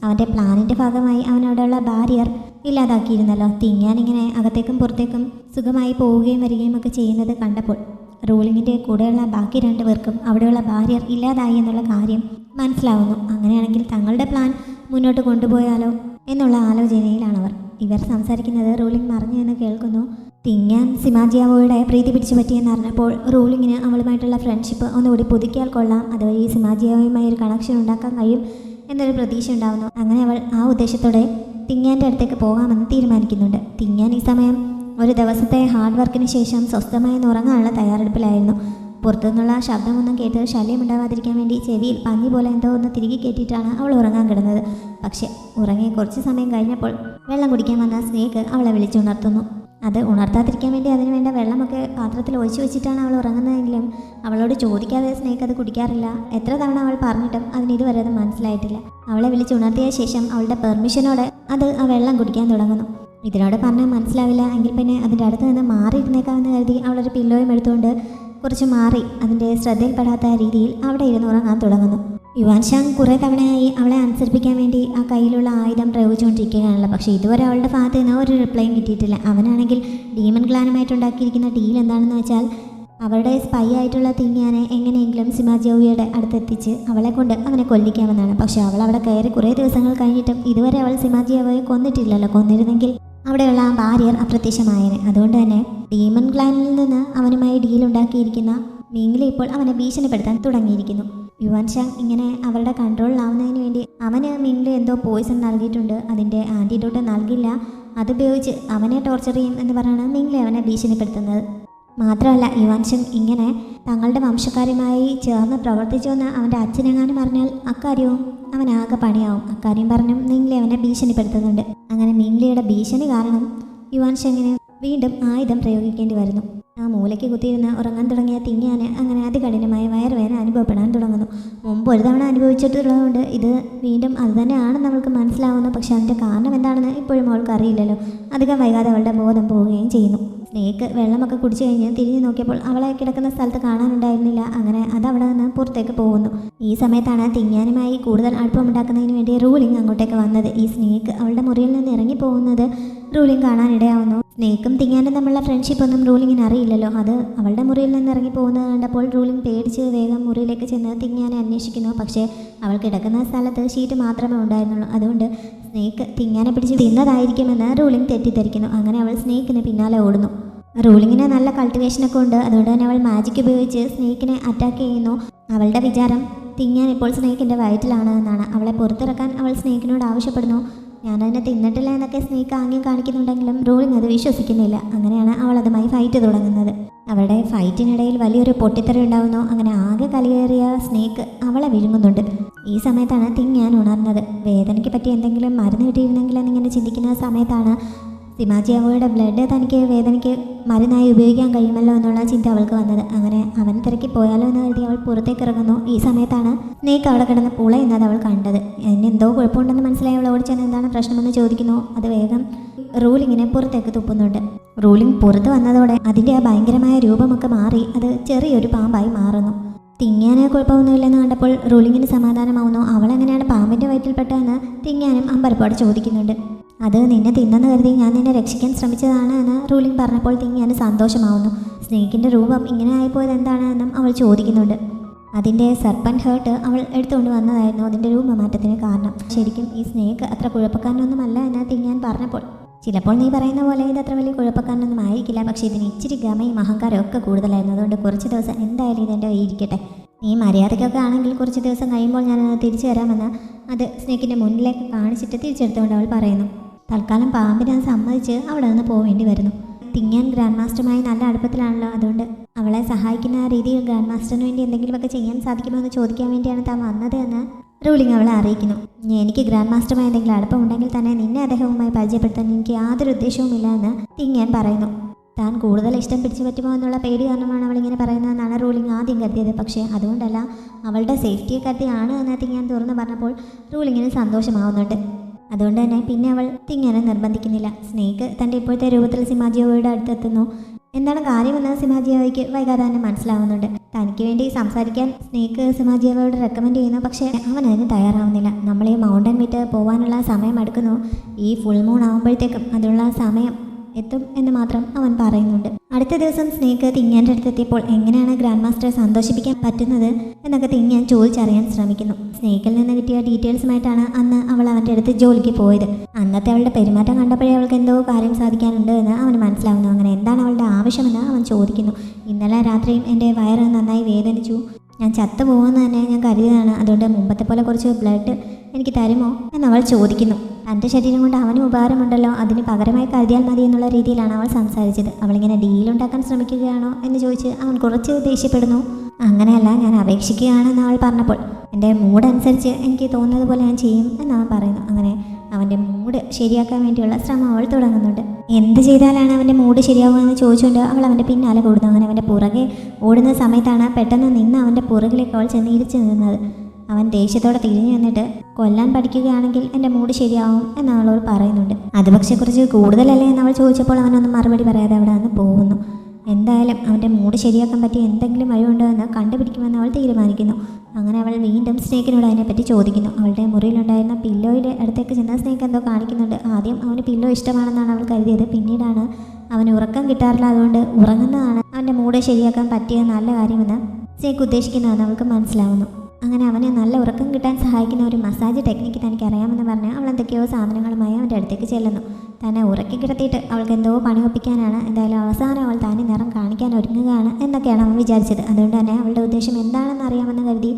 അവൻ്റെ പ്ലാനിൻ്റെ ഭാഗമായി അവൻ അവിടെയുള്ള ബാരിയർ ഇല്ലാതാക്കിയിരുന്നല്ലോ. തിങ്ങാനിങ്ങനെ അകത്തേക്കും പുറത്തേക്കും സുഖമായി പോവുകയും വരികയും ഒക്കെ ചെയ്യുന്നത് കണ്ടപ്പോൾ റൂളിങ്ങിൻ്റെ കൂടെയുള്ള ബാക്കി 2 പേർക്കും അവിടെയുള്ള ബാരിയർ ഇല്ലാതായി എന്നുള്ള കാര്യം മനസ്സിലാവുന്നു. അങ്ങനെയാണെങ്കിൽ തങ്ങളുടെ പ്ലാൻ മുന്നോട്ട് കൊണ്ടുപോയാലോ എന്നുള്ള ആലോചനയിലാണവർ. ഇവർ സംസാരിക്കുന്നത് റൂളിംഗ് മറിഞ്ഞു എന്ന് കേൾക്കുന്നു. തിങ്ങാൻ സിമാജിയാവോയുടെ പ്രീതി പിടിച്ചു പറ്റിയെന്ന് അറിഞ്ഞപ്പോൾ റൂളിങ്ങിന് അവളുമായിട്ടുള്ള ഫ്രണ്ട്ഷിപ്പ് ഒന്നുകൂടി പുതുക്കിയാൽ കൊള്ളാം, അതുവഴി സിമാജിയാവോയുമായി ഒരു കണക്ഷൻ ഉണ്ടാക്കാൻ കഴിയും എന്നൊരു പ്രതീക്ഷ ഉണ്ടാവുന്നു. അങ്ങനെ അവൾ ആ ഉദ്ദേശത്തോടെ തിങ്ങാൻ്റെ അടുത്തേക്ക് പോകാമെന്ന് തീരുമാനിക്കുന്നുണ്ട്. തിങ്ങാൻ ഈ സമയം ഒരു ദിവസത്തെ ഹാർഡ് വർക്കിന് ശേഷം സ്വസ്ഥമായി ഉറങ്ങാനുള്ള തയ്യാറെടുപ്പിലായിരുന്നു. പുറത്തുനിന്നുള്ള ശബ്ദമൊന്നും കേട്ട് ശല്യമുണ്ടാവാതിരിക്കാൻ വേണ്ടി ചെവിയിൽ പഞ്ഞി പോലെ എന്തോ ഒന്ന് തിരികെ കയറ്റിയിട്ടാണ് അവൾ ഉറങ്ങാൻ കിടന്നത്. പക്ഷേ ഉറങ്ങി കുറച്ച് സമയം കഴിഞ്ഞപ്പോൾ വെള്ളം കുടിക്കാൻ വന്ന സ്നേക്ക് അവളെ വിളിച്ചുണർത്തുന്നു. അത് ഉണർത്താതിരിക്കാൻ വേണ്ടി അതിന് വേണ്ട വെള്ളമൊക്കെ പാത്രത്തിൽ ഒഴിച്ചു വെച്ചിട്ടാണ് അവൾ ഉറങ്ങുന്നതെങ്കിലും അവളോട് ചോദിക്കാതെ സ്നേക്ക് അത് കുടിക്കാറില്ല. എത്ര തവണ അവൾ പറഞ്ഞിട്ടും അതിന് ഇതുവരെ അത് മനസ്സിലായിട്ടില്ല. അവളെ വിളിച്ചുണർത്തിയ ശേഷം അവളുടെ പെർമിഷനോടെ അത് ആ വെള്ളം കുടിക്കാൻ തുടങ്ങുന്നു. ഇതിനോട് പറഞ്ഞാൽ മനസ്സിലാവില്ല എങ്കിൽ പിന്നെ അതിൻ്റെ അടുത്ത് നിന്ന് മാറിയിരുന്നേക്കാമെന്ന് കരുതി അവളൊരു പില്ലോയും എടുത്തുകൊണ്ട് കുറച്ച് മാറി അതിൻ്റെ ശ്രദ്ധയിൽപ്പെടാത്ത രീതിയിൽ അവിടെ ഇരുന്ന് ഉറങ്ങാൻ തുടങ്ങുന്നു. യുവാൻ ഷാങ് കുറേ തവണയായി അവളെ അനുസരിപ്പിക്കാൻ വേണ്ടി ആ കയ്യിലുള്ള ആയുധം പ്രയോഗിച്ചുകൊണ്ടിരിക്കുകയാണല്ലോ. പക്ഷേ ഇതുവരെ അവളുടെ ഭാഗത്ത് നിന്ന് ഒരു റിപ്ലൈയും കിട്ടിയിട്ടില്ല. അവനാണെങ്കിൽ ഡീമൺ ക്ലാനുമായിട്ടുണ്ടാക്കിയിരിക്കുന്ന ഡീൽ എന്താണെന്ന് വെച്ചാൽ അവരുടെ സ്പൈ ആയിട്ടുള്ള തിങ്ങിയാനെ എങ്ങനെയെങ്കിലും സിമാജിയോയുടെ അടുത്തെത്തിച്ച് അവളെ കൊണ്ട് അവനെ കൊല്ലിക്കാമെന്നാണ്. പക്ഷേ അവൾ അവിടെ കയറി കുറേ ദിവസങ്ങൾ കഴിഞ്ഞിട്ടും ഇതുവരെ അവൾ സിമാജിയോയെ കൊന്നിട്ടില്ലല്ലോ. കൊന്നിരുന്നെങ്കിൽ അവിടെയുള്ള ആ ബാരിയർ അപ്രത്യക്ഷമായേനെ. അതുകൊണ്ട് തന്നെ ഡീമൺ ക്ലാനിൽ നിന്ന് അവനുമായി ഡീൽ ഉണ്ടാക്കിയിരിക്കുന്ന മീങ്ങിലി ഇപ്പോൾ അവനെ ഭീഷണിപ്പെടുത്താൻ തുടങ്ങിയിരിക്കുന്നു. യുവാൻ ഷാങ് ഇങ്ങനെ അവരുടെ കൺട്രോളിലാവുന്നതിന് വേണ്ടി അവന് മീങ്ങിലി എന്തോ പോയിസൺ നൽകിയിട്ടുണ്ട്, അതിൻ്റെ ആൻറ്റിഡോട്ട് നൽകില്ല, അതുപയോഗിച്ച് അവനെ ടോർച്ചർ ചെയ്യും എന്ന് പറഞ്ഞാണ് മീങ്ങിലി അവനെ ഭീഷണിപ്പെടുത്തുന്നത്. മാത്രമല്ല യുവാൻ ഷാങ് ഇങ്ങനെ തങ്ങളുടെ വംശക്കാരുമായി ചേർന്ന് പ്രവർത്തിച്ചുവെന്ന് അവൻ്റെ അച്ഛനെങ്ങാനും പറഞ്ഞാൽ അക്കാര്യവും അവനാകെ പണിയാവും. അക്കാര്യം പറഞ്ഞും മീങ്ങിലി അവനെ ഭീഷണിപ്പെടുത്തുന്നുണ്ട്. അങ്ങനെ മീങ്ങിലിയുടെ ഭീഷണി കാരണം യുവാൻ ഷാങ്ങിന് വീണ്ടും ആയുധം പ്രയോഗിക്കേണ്ടി വരുന്നു. ആ മൂലയ്ക്ക് കുത്തിയിരുന്ന് ഉറങ്ങാൻ തുടങ്ങിയ തിങ്ങാന് അങ്ങനെ അതികഠിനമായ വയറുവേദന അനുഭവപ്പെടാൻ തുടങ്ങുന്നു. മുമ്പ് ഒരു തവണ അനുഭവിച്ചിട്ടുള്ളതുകൊണ്ട് ഇത് വീണ്ടും അത് തന്നെയാണെന്ന് നമ്മൾക്ക് മനസ്സിലാവുന്നു. പക്ഷെ അതിൻ്റെ കാരണം എന്താണെന്ന് ഇപ്പോഴും അവൾക്ക് അറിയില്ലല്ലോ. അധികം വൈകാതെ അവളുടെ ബോധം പോവുകയും ചെയ്യുന്നു. സ്നേക്ക് വെള്ളമൊക്കെ കുടിച്ചു കഴിഞ്ഞ് തിരിഞ്ഞു നോക്കിയപ്പോൾ അവളെ കിടക്കുന്ന സ്ഥലത്ത് കാണാനുണ്ടായിരുന്നില്ല. അങ്ങനെ അത് അവിടെ നിന്ന് പുറത്തേക്ക് പോകുന്നു. ഈ സമയത്താണ് തിങ്ങാനുമായി കൂടുതൽ അടുപ്പമുണ്ടാക്കുന്നതിന് വേണ്ടി റൂളിംഗ് അങ്ങോട്ടേക്ക് വന്നത്. ഈ സ്നേക്ക് അവളുടെ മുറിയിൽ നിന്ന് ഇറങ്ങിപ്പോകുന്നത് റൂളിംഗ് കാണാനിടയാവുന്നു. സ്നേക്കും തിങ്ങാനും തമ്മിലുള്ള ഫ്രണ്ട്ഷിപ്പ് ഒന്നും റൂളിങ്ങിന് അറിയില്ലല്ലോ. അത് അവളുടെ മുറിയിൽ നിന്ന് ഇറങ്ങി പോകുന്നത് കണ്ടപ്പോൾ റൂളിംഗ് പേടിച്ച് വേഗം മുറിയിലേക്ക് ചെന്ന് തിങ്ങാനെ അന്വേഷിക്കുന്നു. പക്ഷേ അവൾ കിടക്കുന്ന സ്ഥലത്ത് ഷീറ്റ് മാത്രമേ ഉണ്ടായിരുന്നുള്ളൂ. അതുകൊണ്ട് സ്നേക്ക് തിങ്ങാനെ പിടിച്ച് തിന്നതായിരിക്കുമെന്ന് റൂളിംഗ് തെറ്റിദ്ധരിക്കുന്നു. അങ്ങനെ അവൾ സ്നേക്കിന് പിന്നാലെ ഓടുന്നു. റൂളിങ്ങിന് നല്ല കൾട്ടിവേഷനൊക്കെ ഉണ്ട്. അതുകൊണ്ട് തന്നെ അവൾ മാജിക് ഉപയോഗിച്ച് സ്നേക്കിനെ അറ്റാക്ക് ചെയ്യുന്നു. അവളുടെ വിചാരം തിങ്ങാൻ ഇപ്പോൾ സ്നേക്കിൻ്റെ വയറ്റിലാണ് എന്നാണ്. അവളെ പുറത്തിറക്കാൻ അവൾ സ്നേക്കിനോട് ആവശ്യപ്പെടുന്നു. ഞാനതിനെ തിന്നിട്ടില്ല എന്നൊക്കെ സ്നേക്ക് ആംഗ്യം കാണിക്കുന്നുണ്ടെങ്കിലും റൂളിംഗ് അത് വിശ്വസിക്കുന്നില്ല. അങ്ങനെയാണ് അവൾ അതുമായി ഫൈറ്റ് തുടങ്ങുന്നത്. അവളുടെ ഫൈറ്റിനിടയിൽ വലിയൊരു പൊട്ടിത്തെറി ഉണ്ടാകുന്നു. അങ്ങനെ ആകെ കലിയേറിയ സ്നേക്ക് അവളെ വിഴുങ്ങുന്നുണ്ട്. ഈ സമയത്താണ് തിങ്ങാൻ ഉണർന്നത്. വേദനയ്ക്ക് പറ്റി എന്തെങ്കിലും മരുന്ന് കിട്ടിയിരുന്നെങ്കിൽ എന്നിങ്ങനെ ചിന്തിക്കുന്ന സമയത്താണ് സിമാജിയാവോയുടെ ബ്ലഡ് തനിക്ക് വേദനയ്ക്ക് മരുന്നായി ഉപയോഗിക്കാൻ കഴിയുമല്ലോ എന്നുള്ള ചിന്ത അവൾക്ക് വന്നത്. അങ്ങനെ അവൻ തിരക്കി പോയാലോ എന്ന് കരുതി അവൾ പുറത്തേക്ക് ഇറങ്ങുന്നു. ഈ സമയത്താണ് സ്നേക്ക് അവിടെ കിടന്ന് പുളയുന്നത് അവൾ കണ്ടത്. എന്തോ കുഴപ്പമുണ്ടെന്ന് മനസ്സിലായി അവൾ ഓടിച്ചെന്ന് എന്താണ് പ്രശ്നമെന്ന് ചോദിക്കുന്നു. അത് വേഗം റൂളിങ്ങിനെ പുറത്തേക്ക് തുപ്പുന്നുണ്ട്. റൂളിംഗ് പുറത്ത് വന്നതോടെ അതിൻ്റെ ആ ഭയങ്കരമായ രൂപമൊക്കെ മാറി അത് ചെറിയൊരു പാമ്പായി മാറുന്നു. തിങ്ങാന് കുഴപ്പമൊന്നുമില്ലെന്ന് കണ്ടപ്പോൾ റൂളിങ്ങിന് സമാധാനമാവുന്നു. അവളെങ്ങനെയാണ് പാമ്പിൻ്റെ വയറ്റിൽപ്പെട്ടതെന്ന് തിങ്ങാനും അമ്പരപ്പോടെ ചോദിക്കുന്നുണ്ട്. അത് നിന്നെ തിന്നെന്ന് കരുതി ഞാൻ നിന്നെ രക്ഷിക്കാൻ ശ്രമിച്ചതാണ് എന്ന് റൂളിംഗ് പറഞ്ഞപ്പോൾ തിങ്ങാന് സന്തോഷമാവുന്നു. സ്നേക്കിൻ്റെ രൂപം ഇങ്ങനെ ആയിപ്പോയത് എന്താണെന്നും അവൾ ചോദിക്കുന്നുണ്ട്. അതിൻ്റെ സർപ്പൻറ്റ് ഹേർട്ട് അവൾ എടുത്തുകൊണ്ട് വന്നതായിരുന്നു അതിൻ്റെ രൂപമാറ്റത്തിന് കാരണം. ശരിക്കും ഈ സ്നേക്ക് അത്ര കുഴപ്പക്കാരനൊന്നുമല്ല എന്ന് തിങ്ങാൻ പറഞ്ഞപ്പോൾ ചിലപ്പോൾ നീ പറയുന്ന പോലെ ഇത് അത്ര വലിയ കുഴപ്പക്കാരനൊന്നും ആയിരിക്കില്ല, പക്ഷേ ഇതിന് ഇച്ചിരി ഗമയും അഹങ്കാരവും ഒക്കെ കൂടുതലായിരുന്നു. അതുകൊണ്ട് കുറച്ച് ദിവസം എന്തായാലും ഇതെൻ്റെ ഇരിക്കട്ടെ, നീ മര്യാദയ്ക്കൊക്കെ ആണെങ്കിൽ കുറച്ച് ദിവസം കഴിയുമ്പോൾ ഞാനത് തിരിച്ചു തരാമെന്ന് അത് സ്നേക്കിൻ്റെ മുന്നിലേക്ക് കാണിച്ചിട്ട് തിരിച്ചെടുത്തുകൊണ്ട് അവൾ പറയുന്നു. തൽക്കാലം പാമ്പിനെ അത് സമ്മതിച്ച് അവിടെ നിന്ന് പോവേണ്ടി വരുന്നു. തിങ്ങാൻ ഗ്രാൻഡ് മാസ്റ്ററുമായി നല്ല അടുപ്പത്തിലാണല്ലോ. അതുകൊണ്ട് അവളെ സഹായിക്കുന്ന രീതിയിൽ ഗ്രാൻഡ് മാസ്റ്ററിന് വേണ്ടി എന്തെങ്കിലുമൊക്കെ ചെയ്യാൻ സാധിക്കുമോ എന്ന് ചോദിക്കാൻ വേണ്ടിയാണ് താൻ വന്നത് എന്ന് റൂളിംഗ് അവളെ അറിയിക്കുന്നു. എനിക്ക് ഗ്രാൻഡ് മാസ്റ്ററുമായി എന്തെങ്കിലും അടുപ്പമുണ്ടെങ്കിൽ തന്നെ നിന്നെ അദ്ദേഹവുമായി പരിചയപ്പെടുത്താൻ എനിക്ക് യാതൊരു ഉദ്ദേശവുമില്ല എന്ന് തിങ്ങാൻ പറയുന്നു. താൻ കൂടുതൽ ഇഷ്ടം പിടിച്ചു പറ്റുമോ എന്നുള്ള പേടി കാരണമാണ് അവളിങ്ങനെ പറയുന്നതെന്നാണ് റൂളിംഗ് ആദ്യം കരുതിയത്. പക്ഷേ അതുകൊണ്ടല്ല, അവളുടെ സേഫ്റ്റിയെ കരുതിയാണ് എന്ന് തിങ്ങാൻ തുറന്ന് പറഞ്ഞപ്പോൾ റൂളിങ്ങിന് സന്തോഷമാവുന്നുണ്ട്. അതുകൊണ്ട് തന്നെ പിന്നെ അവൾ തിങ്ങാനെ നിർബന്ധിക്കുന്നില്ല. സ്നേക്ക് തൻ്റെ ഇപ്പോഴത്തെ രൂപത്തിൽ സിമാജിയോയുടെ അടുത്തെത്തുന്നു. എന്താണ് കാര്യമെന്ന് സിമാജിയോയ്ക്ക് വൈകാതെ തന്നെ മനസ്സിലാവുന്നുണ്ട്. തനിക്ക് വേണ്ടി സംസാരിക്കാൻ സ്നേക്ക് സിമാജിയോട് റെക്കമെൻഡ് ചെയ്യുന്നു. പക്ഷേ അവൻ അതിന് തയ്യാറാവുന്നില്ല. നമ്മൾ ഈ മൗണ്ടൻ വിട്ട് പോകാനുള്ള സമയം എടുക്കുന്നു. ഈ ഫുൾ മൂൺ ആകുമ്പോഴത്തേക്കും അതിനുള്ള സമയം എത്തും എന്ന് മാത്രം അവൻ പറയുന്നുണ്ട്. അടുത്ത ദിവസം സ്നേക്ക് തിങ്ങാൻ്റെ അടുത്തെത്തിയപ്പോൾ എങ്ങനെയാണ് ഗ്രാൻഡ് മാസ്റ്ററെ സന്തോഷിപ്പിക്കാൻ പറ്റുന്നത് എന്നൊക്കെ തിങ്ങാൻ ചോദിച്ചറിയാൻ ശ്രമിക്കുന്നു. സ്നേക്കിൽ നിന്ന് കിട്ടിയ ഡീറ്റെയിൽസുമായിട്ടാണ് അന്ന് അവൾ അവൻ്റെ അടുത്ത് ജോലിക്ക് പോയത്. അന്നത്തെ അവളുടെ പെരുമാറ്റം കണ്ടപ്പോഴേ അവൾക്ക് എന്തോ കാര്യം സാധിക്കാനുണ്ട് എന്ന് അവന് മനസ്സിലാവുന്നു. അങ്ങനെ എന്താണ് അവളുടെ ആവശ്യമെന്ന് അവൻ ചോദിക്കുന്നു. ഇന്നലെ രാത്രിയും എൻ്റെ വയറ് നന്നായി വേദനിച്ചു. ഞാൻ ചത്തുപോകുമെന്ന് തന്നെ ഞാൻ കരുതിയതാണ്. അതുകൊണ്ട് മുമ്പത്തെ പോലെ കുറച്ച് ബ്ലഡ് എനിക്ക് തരുമോ എന്നവൾ ചോദിക്കുന്നു. തൻ്റെ ശരീരം കൊണ്ട് അവനും ഉപകാരമുണ്ടല്ലോ, അതിന് പകരമായി കരുതിയാൽ മതി എന്നുള്ള രീതിയിലാണ് അവൾ സംസാരിച്ചത്. അവളിങ്ങനെ ഡീലുണ്ടാക്കാൻ ശ്രമിക്കുകയാണോ എന്ന് ചോദിച്ച് അവൻ കുറച്ച് ദേഷ്യപ്പെടുന്നു. അങ്ങനെയല്ല, ഞാൻ അപേക്ഷിക്കുകയാണെന്ന് അവൾ പറഞ്ഞപ്പോൾ എൻ്റെ മൂഡ് അനുസരിച്ച് എനിക്ക് തോന്നുന്നത് പോലെ ഞാൻ ചെയ്യും എന്നവൻ പറയുന്നു. അങ്ങനെ അവൻ്റെ മൂഡ് ശരിയാക്കാൻ വേണ്ടിയുള്ള ശ്രമം അവൾ തുടങ്ങുന്നുണ്ട്. എന്ത് ചെയ്താലാണ് അവൻ്റെ മൂഡ് ശരിയാവുകയെന്ന് ചോദിച്ചുകൊണ്ട് അവൾ അവൻ്റെ പിന്നാലെ കൂടുന്നു. അങ്ങനെ അവൻ്റെ പുറകെ ഓടുന്ന സമയത്താണ് പെട്ടെന്ന് നിന്ന് അവൻ്റെ പുറകിലേക്ക് അവൾ ചെന്ന് ഇരിച്ചു നിന്നത്. അവൻ ദേഷ്യത്തോടെ തിരിഞ്ഞു നിന്നിട്ട് കൊല്ലാൻ പഠിക്കുകയാണെങ്കിൽ എൻ്റെ മൂഡ് ശരിയാവും എന്ന് അവളോട് പറയുന്നുണ്ട്. അത് പക്ഷേ കുറച്ച് കൂടുതലല്ലേ എന്ന് അവൾ ചോദിച്ചപ്പോൾ അവനൊന്നും മറുപടി പറയാതെ അവിടെ നിന്ന് പോകുന്നു. എന്തായാലും അവൻ്റെ മൂഡ് ശരിയാക്കാൻ പറ്റിയ എന്തെങ്കിലും വഴിയുണ്ടോ എന്ന് കണ്ടുപിടിക്കുമെന്ന് അവൾ തീരുമാനിക്കുന്നു. അങ്ങനെ അവൾ വീണ്ടും സ്നേക്കിനോട് അതിനെപ്പറ്റി ചോദിക്കുന്നു. അവളുടെ മുറിയിലുണ്ടായിരുന്ന പില്ലോയുടെ അടുത്തേക്ക് ചെന്ന സ്നേക്ക് എന്തോ കാണിക്കുന്നുണ്ട്. ആദ്യം അവന് പില്ലോ ഇഷ്ടമാണെന്നാണ് അവൾ കരുതിയത്. പിന്നീടാണ് അവന് ഉറക്കം കിട്ടാറില്ല, അതുകൊണ്ട് ഉറങ്ങുന്നതാണ് അവൻ്റെ മൂഡ് ശരിയാക്കാൻ പറ്റിയ നല്ല കാര്യമെന്ന് സ്നേക്ക് ഉദ്ദേശിക്കുന്നതെന്ന് അവൾക്ക് മനസ്സിലാവുന്നു. അങ്ങനെ അവന് നല്ല ഉറക്കം കിട്ടാൻ സഹായിക്കുന്ന ഒരു മസാജ് ടെക്നിക്ക് തനിക്ക് അറിയാമെന്ന് പറഞ്ഞ് അവൾ എന്തൊക്കെയോ സാധനങ്ങളുമായി അവൻ്റെ അടുത്തേക്ക് ചെല്ലുന്നു. തന്നെ ഉറക്കി കിടത്തിയിട്ട് അവൾക്ക് എന്തോ പണി ഒപ്പിക്കാനാണ്. എന്തായാലും അവസാനം അവൾ താനെ നിറം കാണിക്കാൻ ഒരുങ്ങുകയാണ് എന്നൊക്കെയാണ് അവൻ വിചാരിച്ചത്. അതുകൊണ്ട് തന്നെ അവളുടെ ഉദ്ദേശം എന്താണെന്ന് അറിയാമെന്ന് കരുതി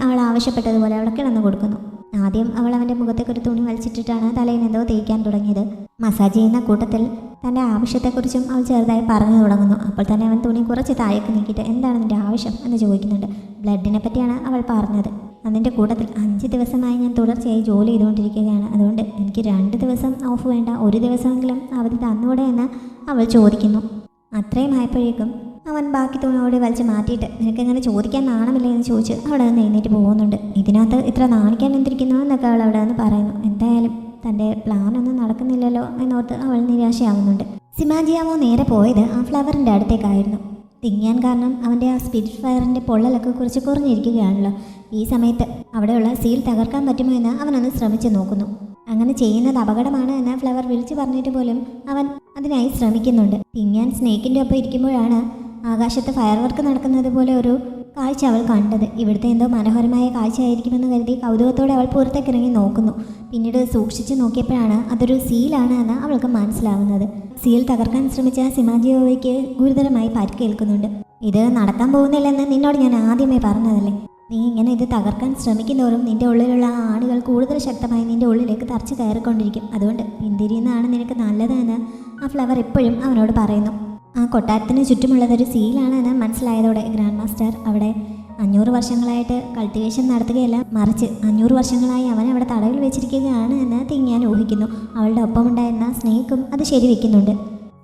അവൾ ആവശ്യപ്പെട്ടതുപോലെ അവൾ കിടന്നു കൊടുക്കുന്നു. ആദ്യം അവൾ അവൻ്റെ മുഖത്തേക്ക് ഒരു തുണി വലിച്ചിട്ടിട്ടാണ് തലയിൽ എന്തോ തേക്കാൻ തുടങ്ങിയത്. മസാജ് ചെയ്യുന്ന കൂട്ടത്തിൽ തൻ്റെ ആവശ്യത്തെക്കുറിച്ചും അവൾ ചെറുതായി പറഞ്ഞു തുടങ്ങുന്നു. അപ്പോൾ തന്നെ അവൻ തുണി കുറച്ച് താഴേക്ക് നീക്കിയിട്ട് എന്താണ് നിൻ്റെ ആവശ്യം എന്ന് ചോദിക്കുന്നുണ്ട്. ബ്ലഡിനെ പറ്റിയാണ് അവൾ പറഞ്ഞത്. അതിൻ്റെ കൂട്ടത്തിൽ 5 ദിവസമായി ഞാൻ തുടർച്ചയായി ജോലി ചെയ്തുകൊണ്ടിരിക്കുകയാണ്. അതുകൊണ്ട് എനിക്ക് 2 ദിവസം ഓഫ് വേണ്ട, 1 ദിവസമെങ്കിലും അവധി തന്നൂടെ എന്ന് അവൾ ചോദിക്കുന്നു. അത്രയും ആയപ്പോഴേക്കും അവൻ ബാക്കി തുണിയോടെ വലിച്ച് മാറ്റിയിട്ട് നിനക്കെങ്ങനെ ചോദിക്കാൻ നാണമില്ല എന്ന് ചോദിച്ച് അവിടെ നിന്ന് എഴുന്നേറ്റ് പോകുന്നുണ്ട്. ഇതിനകത്ത് ഇത്ര നാണിക്കാൻ എന്തിരിക്കുന്നു എന്നൊക്കെ അവൾ അവിടെ നിന്ന് പറയുന്നു. എന്തായാലും തൻ്റെ പ്ലാനൊന്നും നടക്കുന്നില്ലല്ലോ എന്നോർത്ത് അവൾ നിരാശയാവുന്നുണ്ട്. സിമാജിയാവോ നേരെ പോയത് ആ ഫ്ലവറിൻ്റെ അടുത്തേക്കായിരുന്നു. തിങ്ങാൻ കാരണം അവൻ്റെ ആ സ്പിരിറ്റ് ഫയറിൻ്റെ പൊള്ളലൊക്കെ കുറച്ച് കുറഞ്ഞിരിക്കുകയാണല്ലോ. ഈ സമയത്ത് അവിടെയുള്ള സീൽ തകർക്കാൻ പറ്റുമോ എന്ന് അവനൊന്ന് ശ്രമിച്ചു നോക്കുന്നു. അങ്ങനെ ചെയ്യുന്നത് അപകടമാണ് എന്ന് ഫ്ലവർ വിളിച്ചു പറഞ്ഞിട്ട് പോലും അവൻ അതിനായി ശ്രമിക്കുന്നുണ്ട്. തിങ്ങാൻ സ്നേക്കിൻ്റെ ഒപ്പം ഇരിക്കുമ്പോഴാണ് ആകാശത്ത് ഫയർ വർക്ക് നടക്കുന്നത് പോലെ ഒരു കാഴ്ച അവൾ കണ്ടത്. ഇവിടുത്തെ എന്തോ മനോഹരമായ കാഴ്ചയായിരിക്കുമെന്ന് കരുതി കൗതുകത്തോടെ അവൾ പുറത്തേക്കിറങ്ങി നോക്കുന്നു. പിന്നീട് സൂക്ഷിച്ച് നോക്കിയപ്പോഴാണ് അതൊരു സീലാണ് എന്ന് അവൾക്ക് മനസ്സിലാവുന്നത്. സീൽ തകർക്കാൻ ശ്രമിച്ച സിമാജിയോയ്ക്ക് ഗുരുതരമായി പരിക്കേൽക്കുന്നുണ്ട്. ഇത് നടക്കാൻ പോകുന്നില്ലെന്ന് നിന്നോട് ഞാൻ ആദ്യമേ പറഞ്ഞതല്ലേ. നീ ഇങ്ങനെ ഇത് തകർക്കാൻ ശ്രമിക്കുന്നതോറും നിന്റെ ഉള്ളിലുള്ള ആ ആണികൾ കൂടുതൽ ശക്തമായി നിന്റെ ഉള്ളിലേക്ക് തറച്ച് കയറിക്കൊണ്ടിരിക്കും. അതുകൊണ്ട് പിന്തിരിയുന്നതാണ് നിനക്ക് നല്ലത് എന്ന് ആ ഫ്ലവർ എപ്പോഴും അവനോട് പറയുന്നു. ആ കൊട്ടാരത്തിന് ചുറ്റുമുള്ളതൊരു സീലാണ് എന്ന് മനസ്സിലായതോടെ ഗ്രാൻഡ് മാസ്റ്റർ അവിടെ 500 വർഷങ്ങളായിട്ട് കൾട്ടിവേഷൻ നടത്തുകയല്ല, മറിച്ച് 500 വർഷങ്ങളായി അവൻ അവിടെ തടവിൽ വെച്ചിരിക്കുകയാണ് എന്ന് തിങ്ങാൻ ഊഹിക്കുന്നു. അവളുടെ ഒപ്പമുണ്ടായിരുന്ന സ്നേക്കും അത് ശരിവെക്കുന്നുണ്ട്.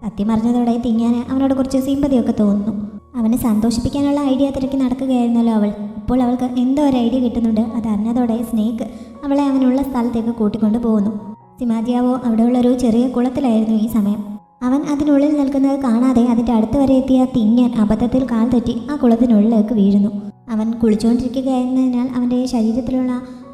സത്യം അറിഞ്ഞതോടെ തിങ്ങാൻ അവനോട് കുറച്ച് സിമ്പതിയൊക്കെ തോന്നുന്നു. അവനെ സന്തോഷിപ്പിക്കാനുള്ള ഐഡിയ തിരക്കി നടക്കുകയായിരുന്നല്ലോ അവൾ. ഇപ്പോൾ അവൾക്ക് എന്തോ ഒരു ഐഡിയ കിട്ടുന്നുണ്ട്. അതറിഞ്ഞതോടെ സ്നേക്ക് അവളെ അവനുള്ള സ്ഥലത്തേക്ക് കൂട്ടിക്കൊണ്ടു പോകുന്നു. സിമാജിയാവോ അവിടെയുള്ളൊരു ചെറിയ കുളത്തിലായിരുന്നു ഈ സമയം. അവൻ അതിനുള്ളിൽ നിൽക്കുന്നത് കാണാതെ അതിൻ്റെ അടുത്ത് വരെ എത്തിയ തിങ്ങാൻ അബദ്ധത്തിൽ കാൽ തെറ്റി ആ കുളത്തിനുള്ളിലേക്ക് വീഴുന്നു. അവൻ കുളിച്ചുകൊണ്ടിരിക്കുകയായിരുന്നതിനാൽ അവൻ്റെ ശരീരത്തിലുള്ള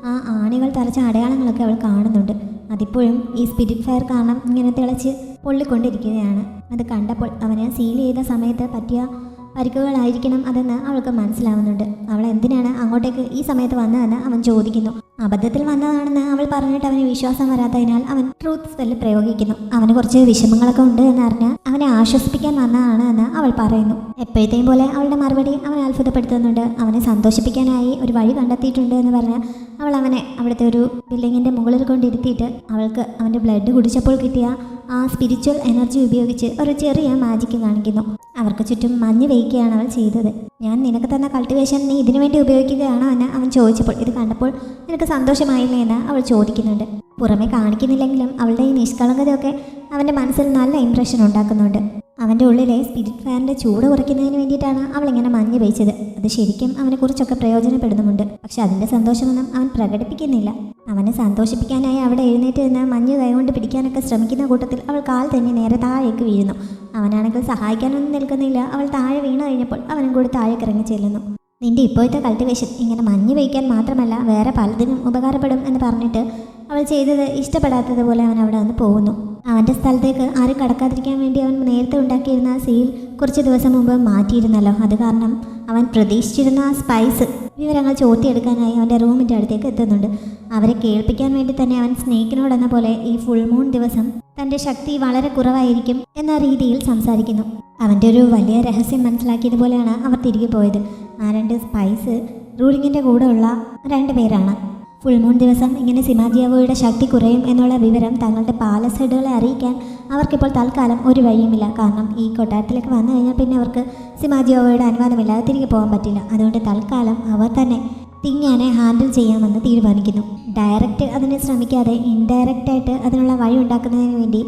ആ ആണികൾ തറച്ച അടയാളങ്ങളൊക്കെ അവൾ കാണുന്നുണ്ട്. അതിപ്പോഴും ഈ സ്പിരിറ്റ് ഫയർ കാരണം ഇങ്ങനെ തിളച്ച് പൊള്ളിക്കൊണ്ടിരിക്കുകയാണ്. അത് കണ്ടപ്പോൾ അവന് സീൽ ചെയ്ത സമയത്ത് പറ്റിയ പരിക്കുകളായിരിക്കണം അതെന്ന് അവൾക്ക് മനസ്സിലാവുന്നുണ്ട്. അവൾ എന്തിനാണ് അങ്ങോട്ടേക്ക് ഈ സമയത്ത് വന്നതെന്ന് അവൻ ചോദിക്കുന്നു. അബദ്ധത്തിൽ വന്നതാണെന്ന് അവൾ പറഞ്ഞിട്ട് അവന് വിശ്വാസം വരാത്തതിനാൽ അവൻ ട്രൂത്ത് സ്പെല്ല് പ്രയോഗിക്കുന്നു. അവന് കുറച്ച് വിഷമങ്ങളൊക്കെ ഉണ്ട് എന്നറിഞ്ഞ് അവനെ ആശ്വസിപ്പിക്കാൻ വന്നതാണ് എന്ന് അവൾ പറയുന്നു. എപ്പോഴത്തെയും പോലെ അവളുടെ മറുപടി അവനെ അത്ഭുതപ്പെടുത്തുന്നുണ്ട്. അവനെ സന്തോഷിപ്പിക്കാനായി ഒരു വഴി കണ്ടെത്തിയിട്ടുണ്ട് എന്ന് പറഞ്ഞ് അവൾ അവനെ അവിടുത്തെ ഒരു ബിൽഡിങ്ങിൻ്റെ മുകളിൽ കൊണ്ടിരുത്തിയിട്ട് അവൾക്ക് അവൻ്റെ ബ്ലഡ് കുടിച്ചപ്പോൾ കിട്ടിയ ആ സ്പിരിച്വൽ എനർജി ഉപയോഗിച്ച് ഒരു ചെറിയ മാജിക്ക് കാണിക്കുന്നു. അവർക്ക് ചുറ്റും മഞ്ഞ് വെയ്ക്കുകയാണ് അവൾ ചെയ്തത്. ഞാൻ നിനക്ക് തന്ന കൾട്ടിവേഷൻ നീ ഇതിനു വേണ്ടി ഉപയോഗിക്കുകയാണോ എന്ന് അവൻ ചോദിച്ചപ്പോൾ ഇത് കണ്ടപ്പോൾ നിനക്ക് സന്തോഷമായില്ലേ എന്ന് അവൾ ചോദിക്കുന്നുണ്ട്. പുറമെ കാണിക്കുന്നില്ലെങ്കിലും അവളുടെ ഈ നിഷ്കളങ്കതയൊക്കെ അവൻ്റെ മനസ്സിൽ നല്ല ഇംപ്രഷൻ ഉണ്ടാക്കുന്നുണ്ട്. അവൻ്റെ ഉള്ളിലെ സ്പിരിറ്റ് ഫയറിൻ്റെ ചൂട് കുറയ്ക്കുന്നതിന് വേണ്ടിയിട്ടാണ് അവളിങ്ങനെ മഞ്ഞ് പെയ്ച്ചത്. അത് ശരിക്കും അവനെ കുറിച്ചൊക്കെ പ്രയോജനപ്പെടുന്നുമുണ്ട്. പക്ഷെ അതിൻ്റെ സന്തോഷമൊന്നും അവൻ പ്രകടിപ്പിക്കുന്നില്ല. അവനെ സന്തോഷിപ്പിക്കാനായി അവിടെ എഴുന്നേറ്റ് നിന്ന് മഞ്ഞ് കൈകൊണ്ട് പിടിക്കാനൊക്കെ ശ്രമിക്കുന്ന കൂട്ടത്തിൽ അവൾ കാൽ തന്നെ നേരെ താഴേക്ക് വീഴുന്നു. അവനാണെങ്കിൽ സഹായിക്കാനൊന്നും നിൽക്കുന്നില്ല. അവൾ താഴെ വീണു കഴിഞ്ഞപ്പോൾ അവനും കൂടി താഴേക്ക് ഇറങ്ങി ചെല്ലുന്നു. നിന്റെ ഇപ്പോഴത്തെ കൾട്ടിവേഷൻ ഇങ്ങനെ മഞ്ഞ് വയ്ക്കാൻ മാത്രമല്ല വേറെ പലതിനും ഉപകാരപ്പെടും എന്ന് പറഞ്ഞിട്ട് അവൾ ചെയ്തത് ഇഷ്ടപ്പെടാത്തതുപോലെ അവൻ അവിടെ നിന്ന് പോകുന്നു. അവൻ്റെ സ്ഥലത്തേക്ക് ആരും കടക്കാതിരിക്കാൻ വേണ്ടി അവൻ നേരത്തെ ഉണ്ടാക്കിയിരുന്ന സീൽ കുറച്ച് ദിവസം മുമ്പ് മാറ്റിയിരുന്നല്ലോ. അത് കാരണം അവൻ പ്രതീക്ഷിച്ചിരുന്ന സ്പൈസ് വിവരങ്ങൾ ചോർത്തിയെടുക്കാനായി അവൻ്റെ റൂമിൻ്റെ അടുത്തേക്ക് എത്തുന്നുണ്ട്. അവരെ കേൾപ്പിക്കാൻ വേണ്ടി തന്നെ അവൻ സ്നേക്കിനോടെന്ന പോലെ ഈ ഫുൾ മൂൺ ദിവസം തൻ്റെ ശക്തി വളരെ കുറവായിരിക്കും എന്ന രീതിയിൽ സംസാരിക്കുന്നു. അവൻ്റെ ഒരു വലിയ രഹസ്യം മനസ്സിലാക്കിയതുപോലെയാണ് അവർ തിരികെ പോയത്. ആ 2 സ്പൈസ് റൂളിങ്ങിൻ്റെ കൂടെയുള്ള 2 പേരാണ്. ഫുൾ മൂൺ ദിവസം ഇങ്ങനെ സിമാജിയാവോയുടെ ശക്തി കുറയും എന്നുള്ള വിവരം തങ്ങളുടെ പാലസ് ഹെഡുകളെ അറിയിക്കാൻ അവർക്കിപ്പോൾ തൽക്കാലം ഒരു വഴിയുമില്ല. കാരണം ഈ കൊട്ടാരത്തിലേക്ക് വന്നു കഴിഞ്ഞാൽ പിന്നെ അവർക്ക് സിമാജിയാവോയുടെ അനുവാദമില്ലാതെ തിരികെ പോകാൻ പറ്റില്ല. അതുകൊണ്ട് തൽക്കാലം അവർ തന്നെ തിങ്ങാനെ ഹാൻഡിൽ ചെയ്യാമെന്ന് തീരുമാനിക്കുന്നു. ഡയറക്റ്റ് അതിനെ ശ്രമിക്കാതെ ഇൻഡയറക്റ്റായിട്ട് അതിനുള്ള വഴി ഉണ്ടാക്കുന്നതിന് വേണ്ടി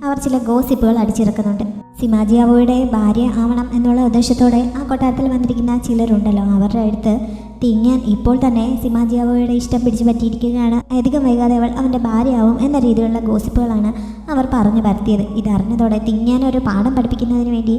അവർ ചില ഗോസിപ്പുകൾ അടിച്ചിറക്കുന്നുണ്ട്. സിമാജിയാവോയുടെ ഭാര്യ ആവണം എന്നുള്ള ഉദ്ദേശത്തോടെ ആ കൊട്ടാരത്തിൽ വന്നിരിക്കുന്ന ചിലരുണ്ടല്ലോ, അവരുടെ അടുത്ത് തിങ്ങാൻ ഇപ്പോൾ തന്നെ സിമാജിയാവോയുടെ ഇഷ്ടം പിടിച്ചു പറ്റിയിരിക്കുകയാണ്, അധികം വൈകാതെ അവൾ അവൻ്റെ ഭാര്യയാവും എന്ന രീതിയിലുള്ള ഗോസിപ്പുകളാണ് അവർ പറഞ്ഞു പരത്തിയത്. ഇതറിഞ്ഞതോടെ തിങ്ങാൻ ഒരു പാഠം പഠിപ്പിക്കുന്നതിന് വേണ്ടി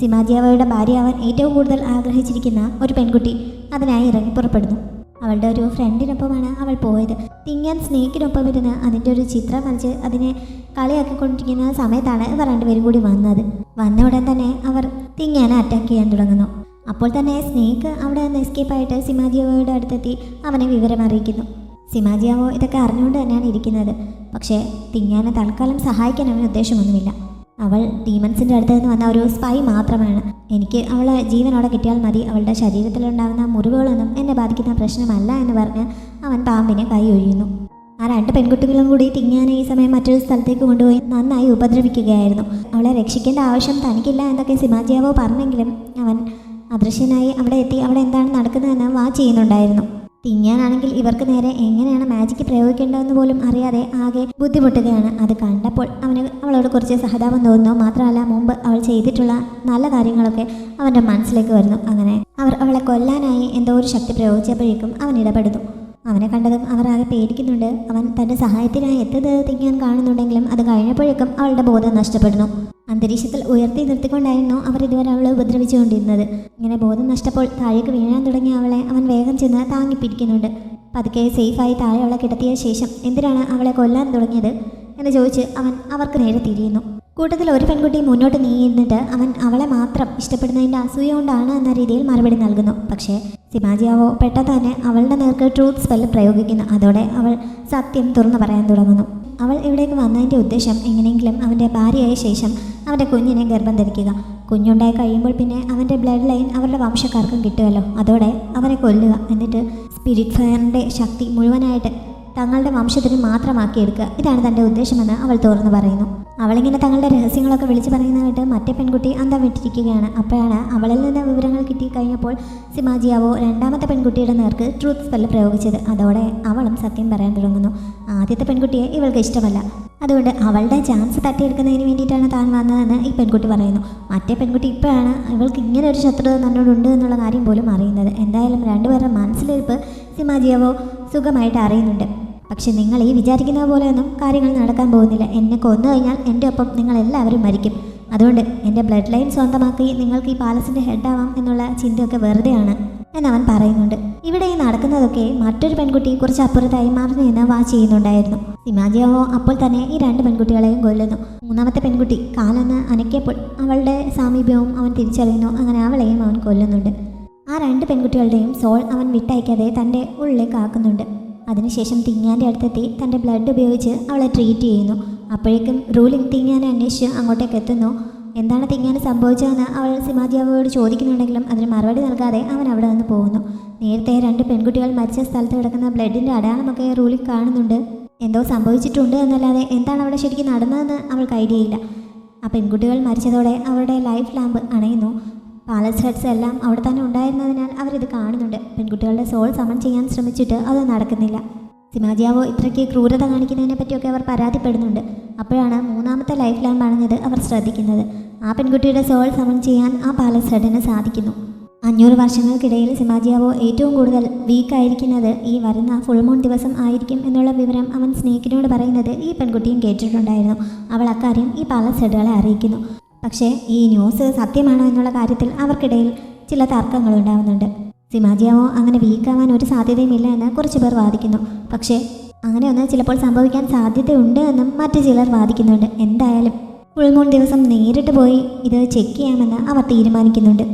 സിമാജിയാവോയുടെ ഭാര്യയാവാൻ ഏറ്റവും കൂടുതൽ ആഗ്രഹിച്ചിരിക്കുന്ന ഒരു പെൺകുട്ടി അതിനായി ഇറങ്ങി പുറപ്പെടുന്നു. അവളുടെ ഒരു ഫ്രണ്ടിനൊപ്പമാണ് അവൾ പോയത്. തിങ്ങാൻ സ്നേക്കിനൊപ്പം ഇരുന്ന് അതിൻ്റെ ഒരു ചിത്രം വരച്ച് അതിനെ കളിയാക്കിക്കൊണ്ടിരിക്കുന്ന സമയത്താണ് ഇവർ 2 പേരും കൂടി വന്നത്. വന്ന ഉടൻ തന്നെ അവർ തിങ്ങാനെ അറ്റാക്ക് ചെയ്യാൻ തുടങ്ങുന്നു. അപ്പോൾ തന്നെ സ്നേക്ക് അവിടെ നിന്ന് എസ്കേപ്പായിട്ട് സിമാജിയാവോയുടെ അടുത്തെത്തി അവനെ വിവരം അറിയിക്കുന്നു. സിമാജിയാവോ ഇതൊക്കെ അറിഞ്ഞുകൊണ്ട് തന്നെയാണ് ഇരിക്കുന്നത്. പക്ഷേ തിങ്ങാനെ തൽക്കാലം സഹായിക്കാൻ അവന് ഉദ്ദേശമൊന്നുമില്ല. അവൾ ഡീമൺസിൻ്റെ അടുത്ത് നിന്ന് വന്ന ഒരു സ്പൈ മാത്രമാണ്. എനിക്ക് അവളെ ജീവനോടെ കിട്ടിയാൽ മതി, അവളുടെ ശരീരത്തിലുണ്ടാകുന്ന മുറിവുകളൊന്നും എന്നെ ബാധിക്കുന്ന പ്രശ്നമല്ല എന്ന് പറഞ്ഞ് അവൻ പാമ്പിനെ കൈ ഒഴിയുന്നു. ആ 2 പെൺകുട്ടികളും കൂടി തിങ്ങാനെ ഈ സമയം മറ്റൊരു സ്ഥലത്തേക്ക് കൊണ്ടുപോയി നന്നായി ഉപദ്രവിക്കുകയായിരുന്നു. അവളെ രക്ഷിക്കേണ്ട ആവശ്യം തനിക്കില്ല എന്നൊക്കെ സിമാജിയാവോ പറഞ്ഞെങ്കിലും അവൻ അദൃശ്യനായി അവിടെ എത്തി അവിടെ എന്താണ് നടക്കുന്നതെന്ന് വാച്ച് ചെയ്യുന്നുണ്ടായിരുന്നു. തിങ്ങാനാണെങ്കിൽ ഇവർക്ക് നേരെ എങ്ങനെയാണ് മാജിക്ക് പ്രയോഗിക്കേണ്ടതെന്ന് പോലും അറിയാതെ ആകെ ബുദ്ധിമുട്ടുകയാണ്. അത് കണ്ടപ്പോൾ അവളോട് കുറച്ച് സഹതാപം തോന്നുന്നു. മാത്രമല്ല മുമ്പ് അവൾ ചെയ്തിട്ടുള്ള നല്ല കാര്യങ്ങളൊക്കെ അവൻ്റെ മനസ്സിലേക്ക് വരുന്നു. അങ്ങനെ അവളെ കൊല്ലാനായി എന്തോ ഒരു ശക്തി പ്രയോഗിച്ചപ്പോഴേക്കും അവൻ ഇടപെടുന്നു. അവനെ കണ്ടതും അവർ ആകെ പേടിക്കുന്നുണ്ട്. അവൻ തൻ്റെ സഹായത്തിനായി എത്തുന്നത് തിങ്ങാൻ കാണുന്നുണ്ടെങ്കിലും അത് കഴിഞ്ഞപ്പോഴേക്കും അവളുടെ ബോധം നഷ്ടപ്പെടുന്നു. അന്തരീക്ഷത്തിൽ ഉയർത്തി നിർത്തിക്കൊണ്ടായിരുന്നു അവർ ഇതുവരെ അവളെ ഉപദ്രവിച്ചുകൊണ്ടിരുന്നത്. ഇങ്ങനെ ബോധം നഷ്ടപ്പോൾ താഴേക്ക് വീഴാൻ തുടങ്ങിയ അവളെ അവൻ വേഗം ചെന്ന് താങ്ങി പിടിക്കുന്നുണ്ട്. പതുക്കെ സേഫായി താഴെ അവളെ കിടത്തിയ ശേഷം എന്തിനാണ് അവളെ കൊല്ലാൻ തുടങ്ങിയത് എന്ന് ചോദിച്ച് അവൻ അവർക്ക് നേരെ തിരിയുന്നു. കൂട്ടത്തിൽ ഒരു പെൺകുട്ടി മുന്നോട്ട് നീങ്ങിയിരുന്നിട്ട് അവൻ അവളെ മാത്രം ഇഷ്ടപ്പെടുന്നതിൻ്റെ അസൂയ കൊണ്ടാണ് എന്ന രീതിയിൽ മറുപടി നൽകുന്നു. പക്ഷേ സിമാജിയാവോ പെട്ടെന്ന് തന്നെ അവളുടെ നേർക്ക് ട്രൂത്ത് സ്പെല്ല് പ്രയോഗിക്കുന്നു. അതോടെ അവൾ സത്യം തുറന്നു പറയാൻ തുടങ്ങുന്നു. അവൾ ഇവിടേക്ക് വന്നതിൻ്റെ ഉദ്ദേശം എങ്ങനെയെങ്കിലും അവൻ്റെ ഭാര്യയായ ശേഷം അവൻ്റെ കുഞ്ഞിനെ ഗർഭം ധരിക്കുക. കുഞ്ഞുണ്ടായി കഴിയുമ്പോൾ പിന്നെ അവൻ്റെ ബ്ലഡ് ലൈൻ അവരുടെ വംശക്കാർക്കും കിട്ടുമല്ലോ. അതോടെ അവരെ കൊല്ലുക. എന്നിട്ട് സ്പിരിറ്റ് ഫയറിൻ്റെ ശക്തി മുഴുവനായിട്ട് തങ്ങളുടെ വംശത്തിന് മാത്രമാക്കിയെടുക്കുക. ഇതാണ് തൻ്റെ ഉദ്ദേശമെന്ന് അവൾ തുറന്നു പറയുന്നു. അവളിങ്ങനെ തങ്ങളുടെ രഹസ്യങ്ങളൊക്കെ വിളിച്ചു പറയുന്നത് കേട്ട് മറ്റേ പെൺകുട്ടി അന്തം വിട്ടിരിക്കുകയാണ്. അപ്പോഴാണ് അവളിൽ നിന്ന് വിവരങ്ങൾ കിട്ടിക്കഴിഞ്ഞപ്പോൾ സിമാജിയാവോ 2ാമത്തെ പെൺകുട്ടിയുടെ നേർക്ക് ട്രൂത്ത് സ്പെല്ല് പ്രയോഗിച്ചത്. അതോടെ അവളും സത്യം പറയാൻ തുടങ്ങുന്നു. ആദ്യത്തെ പെൺകുട്ടിയെ ഇവൾക്ക് ഇഷ്ടമല്ല, അതുകൊണ്ട് അവളുടെ ചാൻസ് തട്ടിയെടുക്കുന്നതിന് വേണ്ടിയിട്ടാണ് താൻ വന്നതെന്ന് ഈ പെൺകുട്ടി പറയുന്നു. മറ്റേ പെൺകുട്ടി ഇപ്പോഴാണ് ഇവൾക്ക് ഇങ്ങനെ ഒരു ശത്രുത തന്നോടുണ്ട് എന്നുള്ള കാര്യം പോലും അറിയുന്നത്. എന്തായാലും 2 പേരുടെ മനസ്സിലിരിപ്പ് സിമാജിയാവോ സുഖമായിട്ട് അറിയുന്നുണ്ട്. പക്ഷെ നിങ്ങൾ ഈ വിചാരിക്കുന്ന പോലെയൊന്നും കാര്യങ്ങൾ നടക്കാൻ പോകുന്നില്ല. എന്നെ കൊന്നു കഴിഞ്ഞാൽ എൻ്റെ ഒപ്പം നിങ്ങളെല്ലാവരും മരിക്കും. അതുകൊണ്ട് എൻ്റെ ബ്ലഡ് ലൈൻ സ്വന്തമാക്കി നിങ്ങൾക്ക് ഈ പാലസിൻ്റെ ഹെഡാവാം എന്നുള്ള ചിന്തയൊക്കെ വെറുതെയാണ് എന്നവൻ പറയുന്നുണ്ട്. ഇവിടെ ഈ നടക്കുന്നതൊക്കെ മറ്റൊരു പെൺകുട്ടി കുറച്ച് അപ്പുറത്തായി മറിഞ്ഞു നിന്ന് വാച്ച് ചെയ്യുന്നുണ്ടായിരുന്നു. സിമാജിയാവോ അപ്പോൾ തന്നെ ഈ 2 പെൺകുട്ടികളെയും കൊല്ലുന്നു. 3ാമത്തെ പെൺകുട്ടി കാലൊന്ന് അനക്കിയപ്പോൾ അവളുടെ സാമീപ്യവും അവൻ തിരിച്ചറിയുന്നു. അങ്ങനെ അവളെയും അവൻ കൊല്ലുന്നുണ്ട്. ആ 2 പെൺകുട്ടികളുടെയും സോൾ അവൻ വിട്ടയക്കാതെ തൻ്റെ ഉള്ളിലേക്ക് ആക്കുന്നുണ്ട്. അതിനുശേഷം തിങ്ങാൻ്റെ അടുത്തെത്തി തൻ്റെ ബ്ലഡ് ഉപയോഗിച്ച് അവളെ ട്രീറ്റ് ചെയ്യുന്നു. അപ്പോഴേക്കും റൂളിംഗ് തിങ്ങാനെ അന്വേഷിച്ച് അങ്ങോട്ടേക്ക് എത്തുന്നു. എന്താണ് തിങ്ങാന് സംഭവിച്ചതെന്ന് അവൾ സിമാജിയാവോയോട് ചോദിക്കുന്നുണ്ടെങ്കിലും അതിന് മറുപടി നൽകാതെ അവൻ അവിടെ നിന്ന് പോകുന്നു. നേരത്തെ 2 പെൺകുട്ടികൾ മരിച്ച സ്ഥലത്ത് കിടക്കുന്ന ബ്ലഡിൻ്റെ അടയാളമൊക്കെ റൂളിംഗ് കാണുന്നുണ്ട്. എന്തോ സംഭവിച്ചിട്ടുണ്ട് എന്നല്ലാതെ എന്താണ് അവിടെ ശരിക്കും നടന്നതെന്ന് അവൾക്ക് ഐഡിയയില്ല. ആ പെൺകുട്ടികൾ മരിച്ചതോടെ അവരുടെ ലൈഫ് ലാമ്പ് അണയുന്നു. പാലസ് ഹെഡ്സ് എല്ലാം അവിടെ തന്നെ ഉണ്ടായിരുന്നതിനാൽ അവരിത് കാണുന്നുണ്ട്. പെൺകുട്ടികളുടെ സോൾ സമൺ ചെയ്യാൻ ശ്രമിച്ചിട്ട് അത് നടക്കുന്നില്ല. സിമാജിയാവോ ഇത്രയ്ക്ക് ക്രൂരത കാണിക്കുന്നതിനെ പറ്റിയൊക്കെ അവർ പരാതിപ്പെടുന്നുണ്ട്. അപ്പോഴാണ് 3ാമത്തെ ലൈഫ് ലാമ്പ് അണഞ്ഞത് അവർ ശ്രദ്ധിക്കുന്നത്. ആ പെൺകുട്ടിയുടെ സോൾ സമൺ ചെയ്യാൻ ആ പാലസ് ഹെഡിന് സാധിക്കുന്നു. 500 വർഷങ്ങൾക്കിടയിൽ സിമാജിയാവോ ഏറ്റവും കൂടുതൽ വീക്കായിരിക്കുന്നത് ഈ വരുന്ന ഫുൾ മൂൺ ദിവസം ആയിരിക്കും എന്നുള്ള വിവരം അവൻ സ്നേക്കിനോട് പറയുന്നത് ഈ പെൺകുട്ടിയും കേട്ടിട്ടുണ്ടായിരുന്നു. അവൾ അക്കാര്യം ഈ പാലസ് ഹെഡുകളെ അറിയിക്കുന്നു. പക്ഷേ ഈ ന്യൂസ് സത്യമാണോ എന്നുള്ള കാര്യത്തിൽ അവർക്കിടയിൽ ചില തർക്കങ്ങളുണ്ടാവുന്നുണ്ട്. സിമാജിയാവോ അങ്ങനെ വീക്കാവാൻ ഒരു സാധ്യതയുമില്ല എന്ന് കുറച്ച് പേർ വാദിക്കുന്നു. പക്ഷേ അങ്ങനെയൊന്ന് ചിലപ്പോൾ സംഭവിക്കാൻ സാധ്യതയുണ്ട് എന്നും മറ്റു ചിലർ വാദിക്കുന്നുണ്ട്. എന്തായാലും ഫുൾ മൂൺ ദിവസം നേരിട്ട് പോയി ഇത് ചെക്ക് ചെയ്യാമെന്ന് അവർ തീരുമാനിക്കുന്നുണ്ട്.